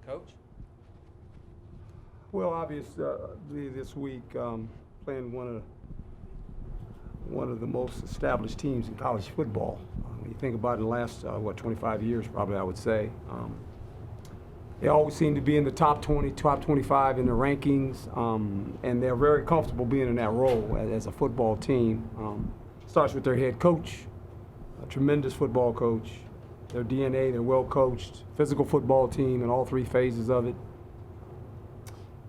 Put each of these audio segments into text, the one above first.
Coach? Well, obviously this week, playing one of the most established teams in college football. When you think about it, in the last 25 years, probably I would say, they always seem to be in the top 20, top 25 in the rankings, and they're very comfortable being in that role as a football team. Starts with their head coach, a tremendous football coach. Their DNA, they're well coached, physical football team in all three phases of it.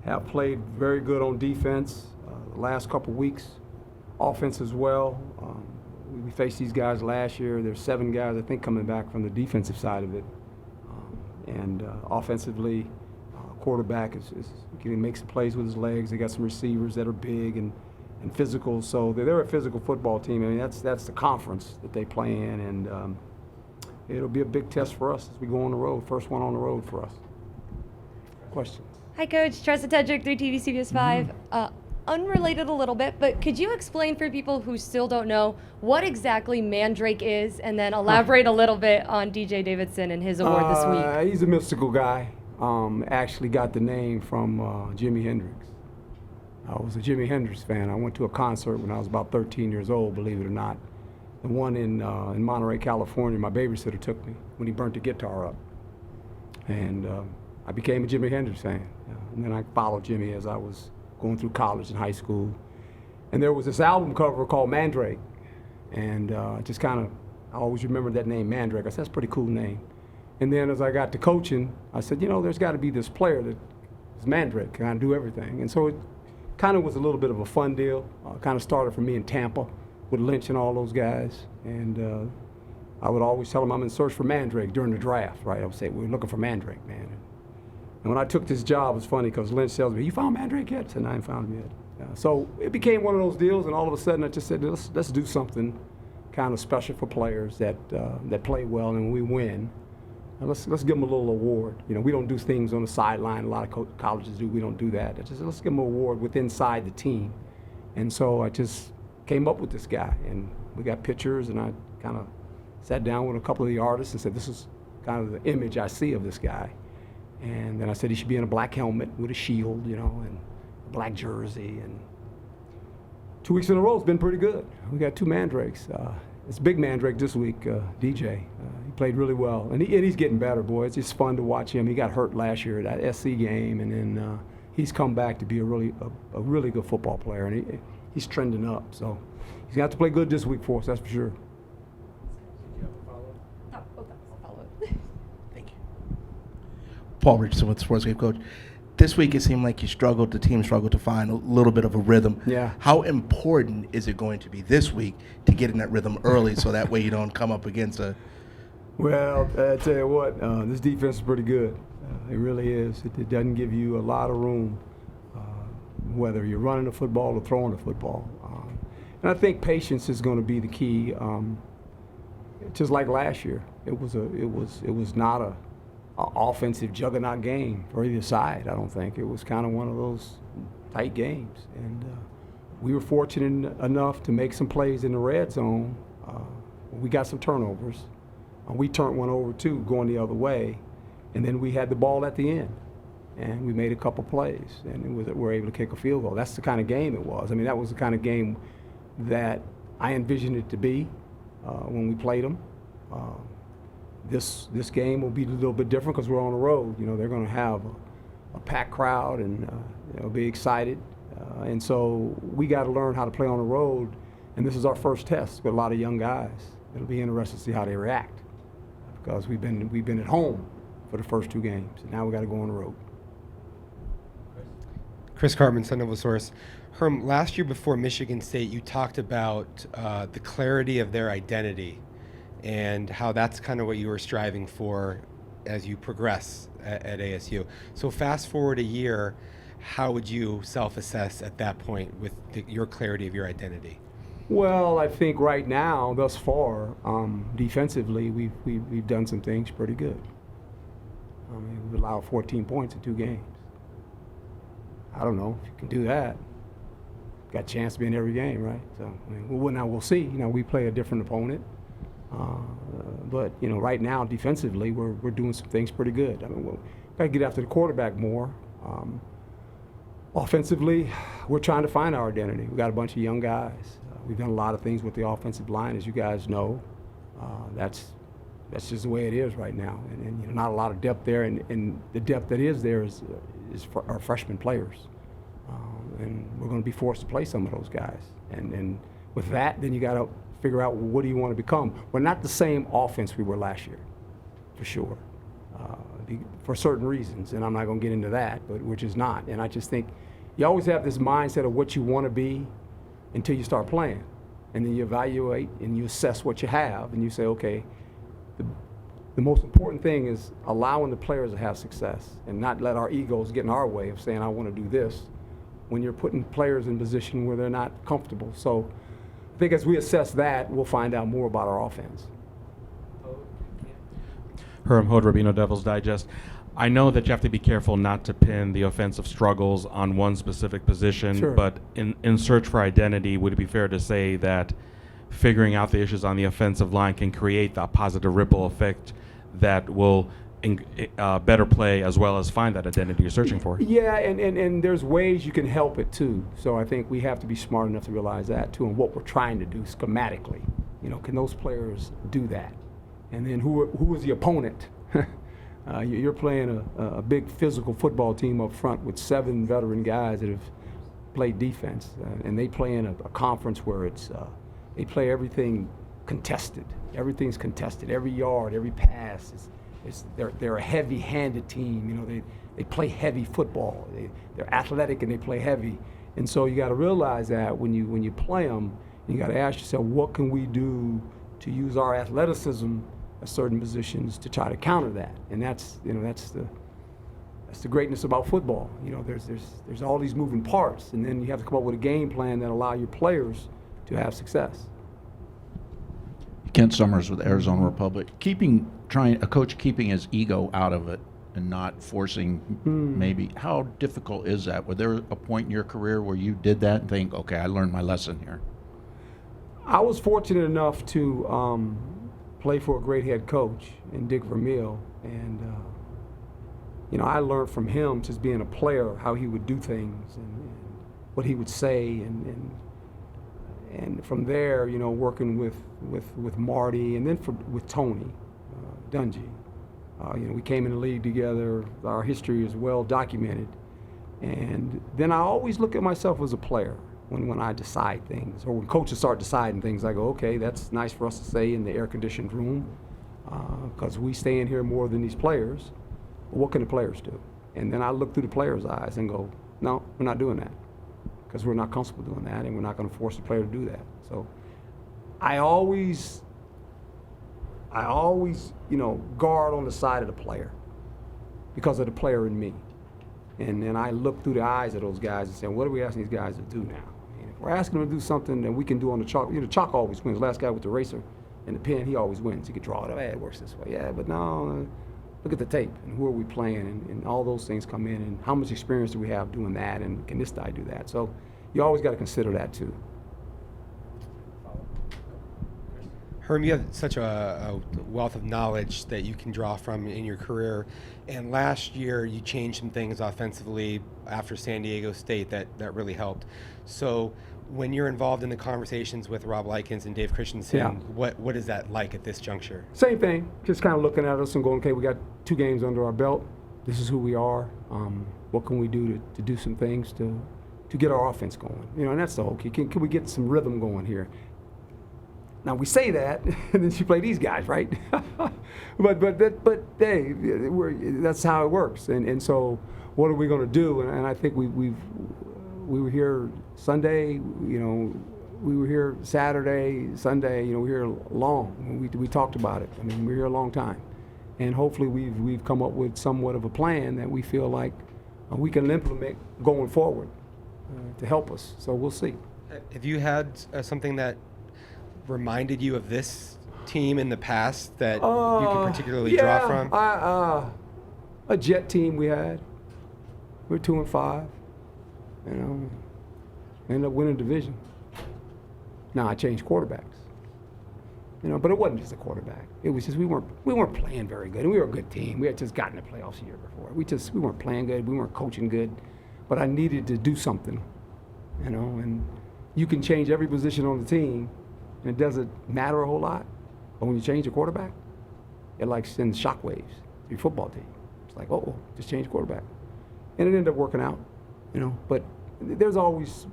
Have played very good on defense the last couple weeks. Offense as well. We faced these guys last year. There's 7 guys, I think, coming back from the defensive side of it. And offensively, quarterback he makes some plays with his legs. They got some receivers that are big and physical. So they're a physical football team. I mean, that's the conference that they play in. And it'll be a big test for us as we go on the road. First one on the road for us. Questions? Hi, Coach. Tressa Tedrick, 3TV CBS 5. Unrelated a little bit, but could you explain for people who still don't know what exactly Mandrake is, and then elaborate a little bit on DJ Davidson and his award this week? He's a mystical guy. Actually got the name from Jimi Hendrix. I was a Jimi Hendrix fan. I went to a concert when I was about 13 years old, believe it or not. The one in Monterey, California, my babysitter took me when he burnt the guitar up. And I became a Jimi Hendrix fan. And then I followed Jimmy as I was going through college and high school. And there was this album cover called Mandrake. And just kind of, I always remembered that name, Mandrake. I said, that's a pretty cool name. And then as I got to coaching, I said, there's got to be this player that is Mandrake, can kind of do everything. And so it kind of was a little bit of a fun deal. Kind of started for me in Tampa with Lynch and all those guys. And I would always tell them I'm in search for Mandrake during the draft, right? I would say, we're looking for Mandrake, man. And when I took this job, it was funny because Lynch tells me, you found Mandrake yet? I said, no, I ain't found him yet. So it became one of those deals, and all of a sudden I just said, let's do something kind of special for players that play well, and when we win, let's give them a little award. We don't do things on the sideline. A lot of colleges do. We don't do that. Let's give them an award inside the team. And so I just came up with this guy, and we got pictures, and I kind of sat down with a couple of the artists and said, this is kind of the image I see of this guy. And then I said he should be in a black helmet with a shield, and a black jersey. And 2 weeks in a row, it's been pretty good. We got 2 Mandrakes. It's big Mandrake this week, DJ. He played really well, and he's getting better, boy. It's just fun to watch him. He got hurt last year at that SC game, and then he's come back to be a really good football player, and he's trending up. So he's gonna have to play good this week for us, that's for sure. Paul Richardson with Sports Game Coach. This week it seemed like the team struggled to find a little bit of a rhythm. Yeah. How important is it going to be this week to get in that rhythm early so that way you don't come up against a... Well, I tell you what, this defense is pretty good. It really is. It doesn't give you a lot of room, whether you're running the football or throwing the football. And I think patience is going to be the key. Just like last year, it was not a offensive juggernaut game for either side. I don't think it was kind of one of those tight games, and we were fortunate enough to make some plays in the red zone. We got some turnovers. We turned one over too, going the other way, and then we had the ball at the end, and we made a couple plays, and we were able to kick a field goal. That's the kind of game it was. I mean, that was the kind of game that I envisioned it to be when we played them. This game will be a little bit different because we're on the road. They're going to have a packed crowd, and they'll be excited. And so we got to learn how to play on the road, and this is our first test with a lot of young guys. It'll be interesting to see how they react because we've been at home for the first 2 games, and now we got to go on the road. Chris Cartman, Sun Devil Source. Herm, last year before Michigan State, you talked about the clarity of their identity and how that's kind of what you were striving for as you progress at ASU. So fast forward a year, how would you self-assess at that point with your clarity of your identity? Well, I think right now, thus far, defensively, we've done some things pretty good. I mean, we allowed 14 points in 2 games. I don't know if you can do that. Got a chance to be in every game, right? So, we'll see. We play a different opponent. But right now defensively we're doing some things pretty good. I mean, got to get after the quarterback more. Offensively, we're trying to find our identity. We got a bunch of young guys. We've done a lot of things with the offensive line, as you guys know. That's just the way it is right now, and you know, not a lot of depth there. And the depth that is there is for our freshman players, and we're going to be forced to play some of those guys. And with that, then you got to figure out, well, what do you want to become? We're not the same offense we were last year, for sure, for certain reasons, and I'm not going to get into that, but we're just not. And I just think you always have this mindset of what you want to be until you start playing, and then you evaluate and you assess what you have, and you say, okay, the most important thing is allowing the players to have success and not let our egos get in our way of saying, I want to do this, when you're putting players in a position where they're not comfortable. So I think as we assess that, we'll find out more about our offense. Herm, Hod Rabino, Devil's Digest. I know that you have to be careful not to pin the offensive struggles on one specific position, Sure. but in search for identity, would it be fair to say that figuring out the issues on the offensive line can create that positive ripple effect that will better play as well as find that identity you're searching for? Yeah, and there's ways you can help it too. So I think we have to be smart enough to realize that too, and what we're trying to do schematically. You know, can those players do that? And then who is the opponent? You're playing a big physical football team up front with 7 veteran guys that have played defense, and they play in a conference where it's they play everything contested. Everything's contested. Every yard, every pass they're a heavy-handed team. You know, they play heavy football. They're athletic and they play heavy. And so you got to realize that when you play them, you got to ask yourself, what can we do to use our athleticism at certain positions to try to counter that? And that's the greatness about football. You know, there's all these moving parts, and then you have to come up with a game plan that allow your players to have success. Kent Summers with Arizona Republic. A coach keeping his ego out of it and not forcing maybe. How difficult is that? Was there a point in your career where you did that and think, okay, I learned my lesson here? I was fortunate enough to play for a great head coach in Dick Vermeil, and you know, I learned from him, just being a player, how he would do things and what he would say, and from there, you know, working with Marty, and then with Tony Dungy. You know, we came in the league together. Our history is well documented, and then I always look at myself as a player. When I decide things, or when coaches start deciding things, I go, okay, that's nice for us to say in the air-conditioned room, because we stay in here more than these players. But what can the players do? And then I look through the players' eyes and go, no, we're not doing that, because we're not comfortable doing that, and we're not going to force the player to do that. So I always, you know, guard on the side of the player because of the player in me. And then I look through the eyes of those guys and say, what are we asking these guys to do now? And if we're asking them to do something that we can do on the chalk, you know, chalk always wins. The last guy with the eraser and the pen, he always wins. You can draw it up, it works this way. Yeah, but no, look at the tape, and who are we playing, and all those things come in, and how much experience do we have doing that, and can this guy do that? So you always got to consider that too. Herm, you have such a wealth of knowledge that you can draw from in your career. And last year, you changed some things offensively after San Diego State that really helped. So when you're involved in the conversations with Rob Likens and Dave Christensen, Yeah. what is that like at this juncture? Same thing, just kind of looking at us and going, okay, we got 2 games under our belt. This is who we are. What can we do to do some things to get our offense going? You know, and that's the whole key. Can we get some rhythm going here? Now we say that, and then you play these guys, right? but hey, that's how it works. And so, what are we going to do? And I think we were here Sunday. You know, we were here Saturday, Sunday. You know, we were here long. We talked about it. I mean, we were here a long time, and hopefully we've come up with somewhat of a plan that we feel like we can implement going forward to help us. So we'll see. Have you had something that reminded you of this team in the past that you can particularly draw from? A Jet team we had. We're 2-5. You know, ended up winning division. Now I changed quarterbacks. But it wasn't just a quarterback. It was just we weren't playing very good, and we were a good team. We had just gotten the playoffs the year before. We weren't playing good. We weren't coaching good, but I needed to do something, And you can change every position on the team, and it doesn't matter a whole lot. But when you change the quarterback, it like sends shockwaves to your football team. It's like, just change the quarterback, and it ended up working out, But there's always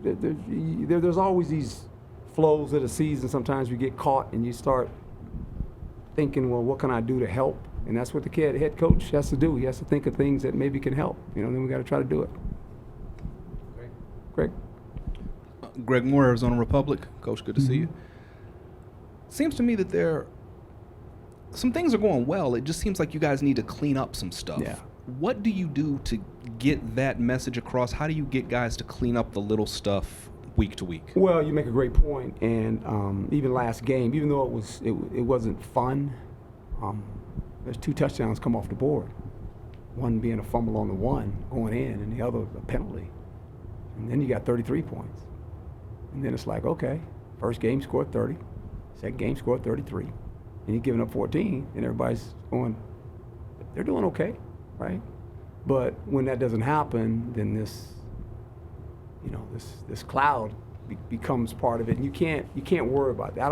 these flows of the season. Sometimes we get caught and you start thinking, well, what can I do to help? And that's what the head coach has to do. He has to think of things that maybe can help. Then we got to try to do it. Greg. Greg Moore, Arizona Republic. Coach, good to see you. Seems to me that some things are going well. It just seems like you guys need to clean up some stuff. Yeah. What do you do to get that message across? How do you get guys to clean up the little stuff week to week? Well, you make a great point, and even last game, even though it wasn't fun, there's 2 touchdowns come off the board. One being a fumble on the one going in, and the other a penalty. And then you got 33 points. And then it's like, okay, first game scored 30, second game scored 33, and you're giving up 14, and everybody's going, they're doing okay, right? But when that doesn't happen, then this cloud becomes part of it, and you can't worry about that.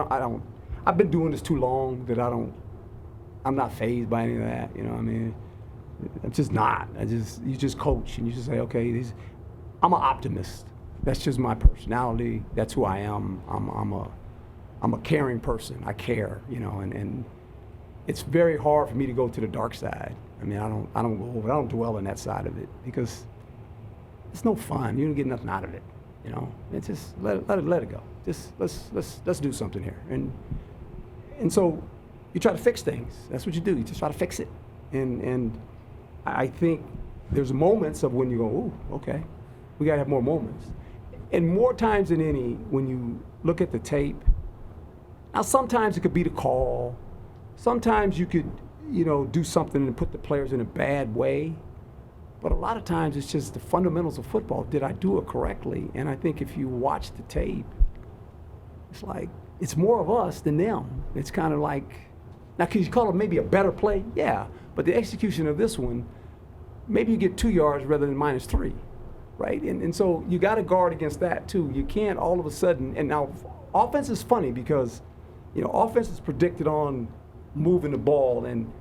I've been doing this too long that I'm not fazed by any of that. I'm just not. You just coach and you just say, okay, I'm an optimist. That's just my personality. That's who I am. I'm a caring person. I care, and it's very hard for me to go to the dark side. I don't dwell on that side of it because it's no fun. You don't get nothing out of it. It's just let it go. Just let's do something here. And so you try to fix things. That's what you do. You just try to fix it. And I think there's moments of when you go, ooh, okay, we gotta have more moments. And more times than any, when you look at the tape, now sometimes it could be the call. Sometimes you could, do something and put the players in a bad way. But a lot of times it's just the fundamentals of football. Did I do it correctly? And I think if you watch the tape, it's like, it's more of us than them. It's kind of like, now could you call it maybe a better play? Yeah, but the execution of this one, maybe you get 2 yards rather than -3, right? And so you got to guard against that too. You can't all of a sudden, and now offense is funny because, offense is predicted on moving the ball, and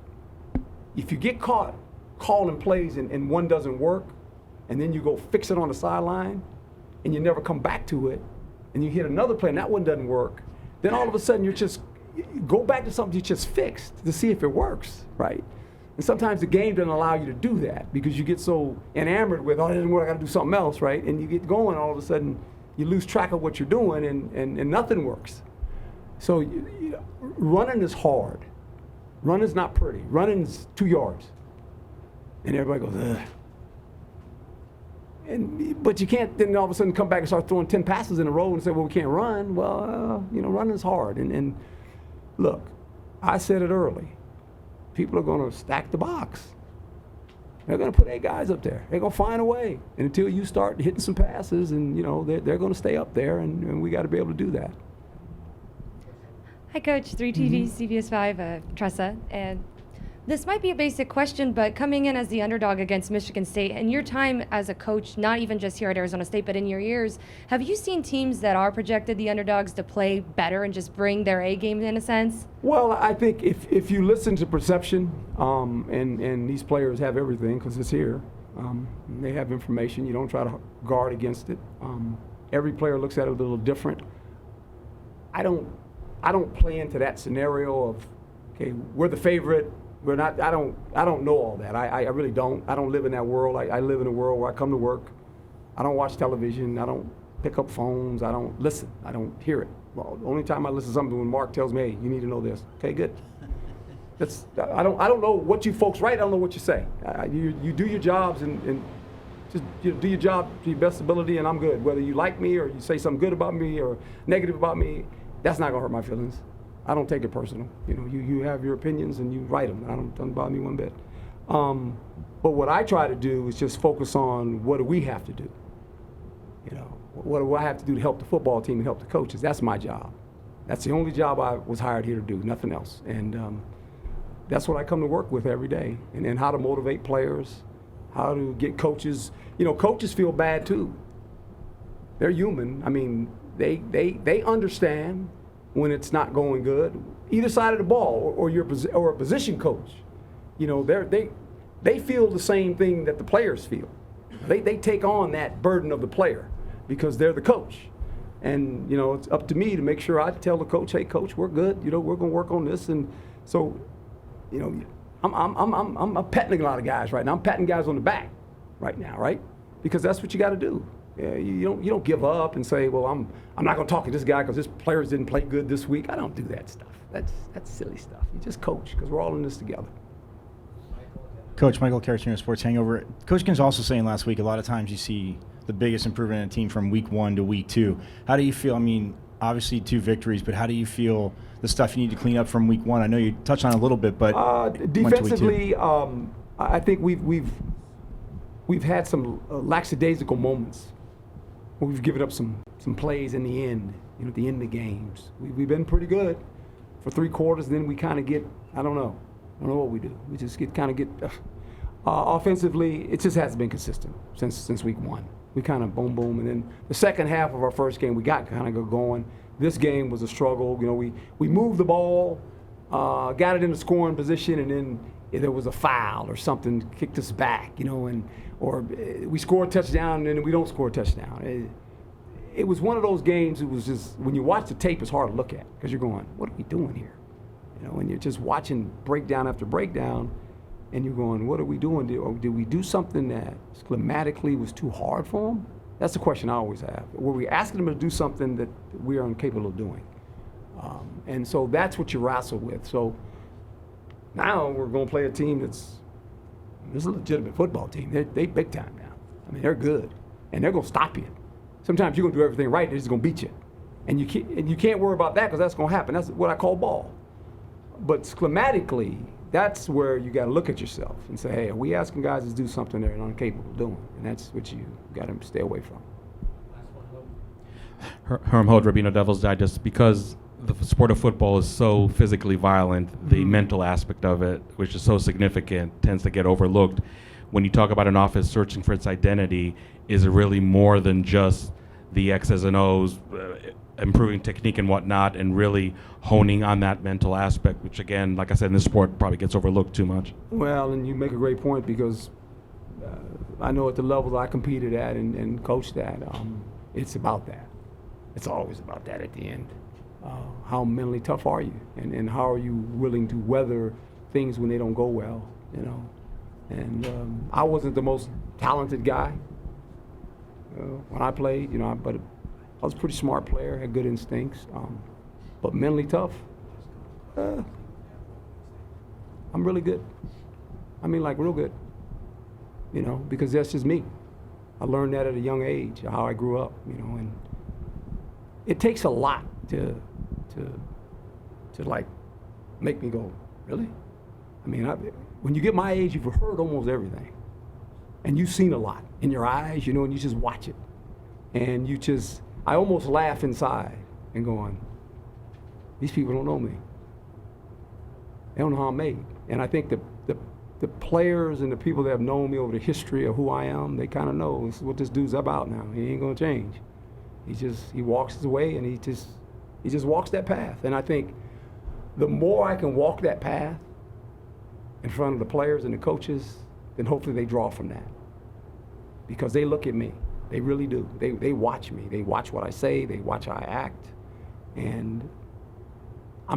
if you get caught calling plays and one doesn't work, and then you go fix it on the sideline, and you never come back to it, and you hit another play and that one doesn't work, then all of a sudden you go back to something you just fixed to see if it works, right? And sometimes the game doesn't allow you to do that because you get so enamored with, it doesn't work, I got to do something else, right? And you get going, all of a sudden you lose track of what you're doing and nothing works. So running is hard. Running's not pretty. Running's 2 yards. And everybody goes, ugh. But you can't then all of a sudden come back and start throwing 10 passes in a row and say, well, we can't run. Well, running is hard. And look, I said it early. People are going to stack the box. They're going to put 8 guys up there. They're going to find a way. And until you start hitting some passes, and they're going to stay up there, and we got to be able to do that. Hi, Coach. 3TV, CBS 5, Tressa. And this might be a basic question, but coming in as the underdog against Michigan State, and your time as a coach, not even just here at Arizona State, but in your years, have you seen teams that are projected the underdogs to play better and just bring their A game in a sense? Well, I think if you listen to perception, and these players have everything because it's here, they have information. You don't try to guard against it. Every player looks at it a little different. I don't play into that scenario of, okay, we're the favorite. We're not. I don't know all that. I really don't. I don't live in that world. I live in a world where I come to work. I don't watch television. I don't pick up phones. I don't listen. I don't hear it. Well, the only time I listen to something when Mark tells me, hey, you need to know this. Okay, good. I don't know what you folks write. I don't know what you say. You do your jobs and just do your job to your best ability, and I'm good. Whether you like me or you say something good about me or negative about me, that's not gonna hurt my feelings. I don't take it personal. You have your opinions and you write them. Doesn't bother me one bit. But what I try to do is just focus on what do we have to do. What do I have to do to help the football team and help the coaches? That's my job. That's the only job I was hired here to do, nothing else. And that's what I come to work with every day. And then how to motivate players, how to get coaches. You know, coaches feel bad too. They're human. I mean, they understand when it's not going good, either side of the ball, or a position coach. You know, they feel the same thing that the players feel. They take on that burden of the player because they're the coach. And, you know, it's up to me to make sure I tell the coach, hey, coach, we're good. You know, we're going to work on this. And so, you know, I'm petting a lot of guys right now. I'm patting guys on the back right now, right? Because that's what you got to do. Yeah, you don't give up and say, well, I'm not going to talk to this guy because this players didn't play good this week. I don't do that stuff. That's silly stuff. You just coach because we're all in this together. Coach Michael Carrasino, Sports Hangover. Coach Kins also saying last week, a lot of times you see the biggest improvement in a team from week 1 to week 2. How do you feel? I mean, obviously 2 victories, but how do you feel the stuff you need to clean up from week 1? I know you touched on it a little bit, but defensively, I think we've had some lackadaisical moments where we've given up some plays in the end, you know, at the end of the games. We've been pretty good for 3 quarters, and then we kind of get, I don't know what we do. We just get offensively, it just hasn't been consistent since week 1. We kind of boom, and then the second half of our first game, we got kind of going. This game was a struggle. You know, we moved the ball, got it in the scoring position, and then there was a foul or something, kicked us back, you know, or we score a touchdown and then we don't score a touchdown. It was one of those games. It was just, when you watch the tape, it's hard to look at because you're going, what are we doing here? You know, and you're just watching breakdown after breakdown, and you're going, what are we doing? Did we do something that schematically was too hard for them? That's the question I always have. Were we asking them to do something that we are incapable of doing? And so that's what you wrestle with. So now we're going to play a team this is a legitimate football team. They big time now. I mean, they're good, and they're going to stop you. Sometimes you're going to do everything right, they're just going to beat you. And you can't worry about that because that's going to happen. That's what I call ball. But schematically, that's where you got to look at yourself and say, hey, are we asking guys to do something they're incapable of doing? And that's what you got to stay away from. Herm Holt, Rabino Devil's Digest, because the sport of football is so physically violent, the mental aspect of it, which is so significant, tends to get overlooked. When you talk about an offense searching for its identity, is it really more than just the X's and O's, improving technique and whatnot, and really honing on that mental aspect, which again, like I said, in this sport probably gets overlooked too much? Well, and you make a great point because I know at the level I competed at and coached at, it's about that. It's always about that at the end. How mentally tough are you, and how are you willing to weather things when they don't go well, you know? And I wasn't the most talented guy when I played, you know, but I was a pretty smart player, had good instincts, but mentally tough. I'm really good. I mean, like real good, you know, because that's just me. I learned that at a young age, how I grew up, you know, and it takes a lot to like make me go, really? I mean, when you get my age, you've heard almost everything, and you've seen a lot in your eyes, you know, and you just watch it, and I almost laugh inside and going, these people don't know me. They don't know how I'm made. And I think the players and the people that have known me over the history of who I am, they kind of know this is what this dude's about now. He ain't gonna change. He walks his way, and he just walks that path. And I think the more I can walk that path in front of the players and the coaches, then hopefully they draw from that. Because they look at me. They really do. They watch me. They watch what I say. They watch how I act. And I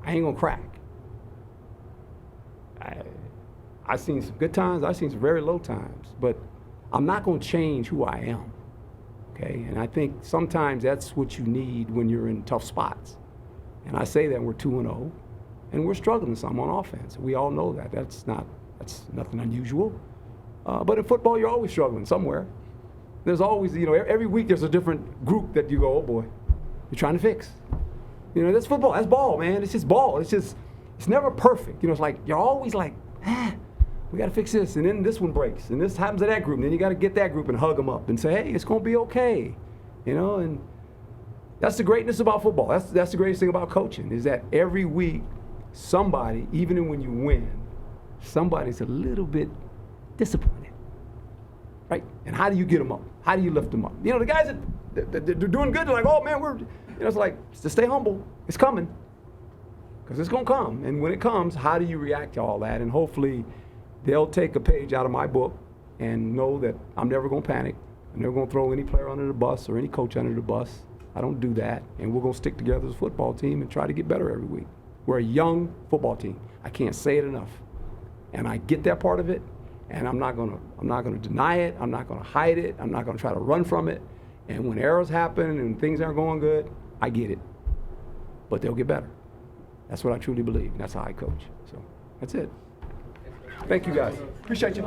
ain't gonna crack. I've seen some good times. I've seen some very low times. But I'm not gonna change who I am. Okay? And I think sometimes that's what you need when you're in tough spots. And I say that we're 2-0, and we're struggling some on offense. We all know that. That's nothing unusual. But in football, you're always struggling somewhere. There's always, you know, every week there's a different group that you go, oh boy, you're trying to fix. You know, that's football. That's ball, man. It's just ball. It's never perfect. You know, it's like, you're always like, we got to fix this. And then this one breaks. And this happens to that group. And then you got to get that group and hug them up and say, hey, it's going to be okay. You know, and That's the greatness about football. That's the greatest thing about coaching is that every week somebody, even when you win, somebody's a little bit disappointed, right? And how do you get them up? How do you lift them up? You know, the guys that they're doing good, they're like, oh man, it's like, to stay humble. It's coming, because it's gonna come. And when it comes, how do you react to all that? And hopefully, they'll take a page out of my book and know that I'm never gonna panic. I'm never gonna throw any player under the bus or any coach under the bus. I don't do that. And we're gonna stick together as a football team and try to get better every week. We're a young football team. I can't say it enough. And I get that part of it, and I'm not gonna deny it. I'm not gonna hide it. I'm not gonna try to run from it. And when errors happen and things aren't going good, I get it. But they'll get better. That's what I truly believe. And that's how I coach. So that's it. Thank you guys. Appreciate you.